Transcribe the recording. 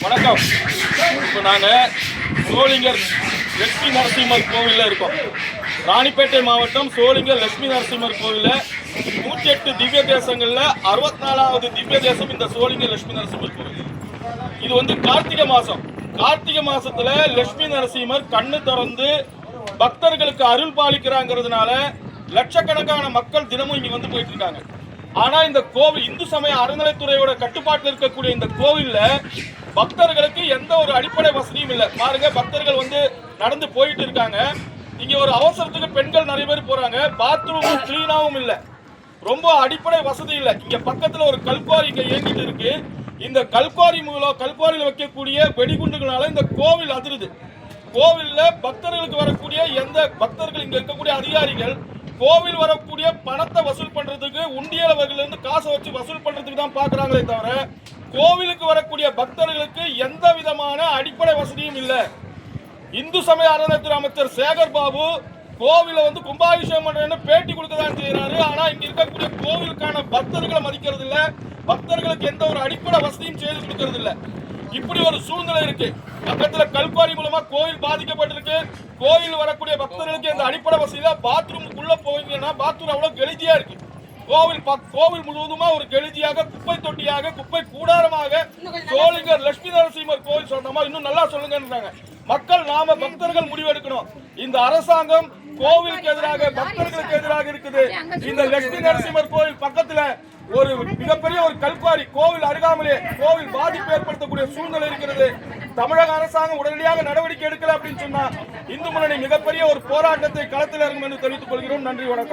வணக்கம். இப்போ நாங்கள் சோளிங்கர் லட்சுமி நரசிம்மர் கோவிலில் இருக்கோம். ராணிப்பேட்டை மாவட்டம் சோளிங்கர் லட்சுமி நரசிம்மர் கோவிலில் 108 திவ்ய தேசங்களில் 64வது திவ்ய தேசம் இந்த சோளிங்கர் லட்சுமி நரசிம்மர் கோவில். இது வந்து கார்த்திகை மாதம். கார்த்திகை மாதத்தில் லட்சுமி நரசிம்மர் கண்ணு திறந்து பக்தர்களுக்கு அருள் பாலிக்கிறாங்கிறதுனால லட்சக்கணக்கான மக்கள் தினமும் இங்கே வந்து போயிட்டு இருக்காங்க. ஆனா இந்த கோவில் இந்து சமய அறநிலைத்துறையோட கட்டுப்பாட்டில் இருக்கக்கூடிய இந்த கோவில்ல பக்தர்களுக்கு எந்த ஒரு அடிப்படை வசதியும் இல்லை. பாருங்க, பக்தர்கள் வந்து நடந்து போயிட்டு இருக்காங்க. இங்க ஒரு அவசரத்துக்கு பெண்கள் நிறைய பேர் போறாங்க. பாத்ரூம் கிளீனாவும் இல்லை, ரொம்ப அடிப்படை வசதி இல்லை. இங்க பக்கத்துல ஒரு கல்குவாரி இங்க இயங்கிட்டு இருக்கு. இந்த கல்குவாரியில் வைக்கக்கூடிய வெடிகுண்டுகளால இந்த கோவில் அதிருது. கோவில்ல பக்தர்களுக்கு வரக்கூடிய எந்த பக்தர்கள் இங்க இருக்கக்கூடிய அதிகாரிகள் கோவில் வரக்கூடிய பணத்தை வசூல் பண்றதுக்கு உண்டியலவர்கள் இருந்து காசை வச்சு வசூல் பண்றதுக்கு தான் பாக்குறாங்களே தவிர கோவிலுக்கு வரக்கூடிய பக்தர்களுக்கு எந்த விதமான அடிப்படை வசதியும் இல்லை. இந்து சமய அறநிலையத்துறை அமைச்சர் சேகர் பாபு கோவில வந்து கும்பாபிஷேகம் பண்றேன்னு பேட்டி கொடுக்கதான் செய்யறாரு. ஆனா இங்க இருக்கக்கூடிய கோவிலுக்கான பக்தர்களை மதிக்கிறது இல்ல, பக்தர்களுக்கு எந்த ஒரு அடிப்படை வசதியும் செய்து கொடுக்கறது இல்ல. இப்படி ஒரு சூழ்நிலை இருக்கு. பக்கத்துல கல்குவாரி மூலமா கோவில் பாதிக்கப்பட்டிருக்கு. கோவில் வரக்கூடிய பக்தர்களுக்கு இந்த அடிப்படை வசதியில பாத்ரூமுக்குள்ள போவீங்கன்னா பாத்ரூம் அவ்வளவு கெளிதியா இருக்கு. கோவில் முழுவதுமா ஒரு கெளிதியாக, குப்பை தொட்டியாக, குப்பை கூடாரமாக சோளிங்கர் லட்சுமி நரசிம்மர் கோவில் சொன்னோமா இன்னும் நல்லா சொல்லுங்கன்றாங்க. மக்கள் நாம பக்தர்கள் முடிவெடுக்கணும். இந்த அரசாங்கம் கோவிலுக்கு எதிராக பக்தர்களுக்கு எதிராக இருக்குது. இந்த லட்சுமி நரசிம்மர் கோவில் பக்கத்துல ஒரு மிகப்பெரிய ஒரு கல்குவாரி, கோவில் அருகாமலே கோவில் பாதிப்பு ஏற்படுத்தக்கூடிய சூழ்நிலை இருக்கிறது. தமிழக அரசாங்கம் உடனடியாக நடவடிக்கை எடுக்கல அப்படின்னு சொன்னா இந்து முன்னணி மிகப்பெரிய ஒரு போராட்டத்தை களத்தில் இறங்கும் என்று தெரிவித்துக் கொள்கிறோம். நன்றி, வணக்கம்.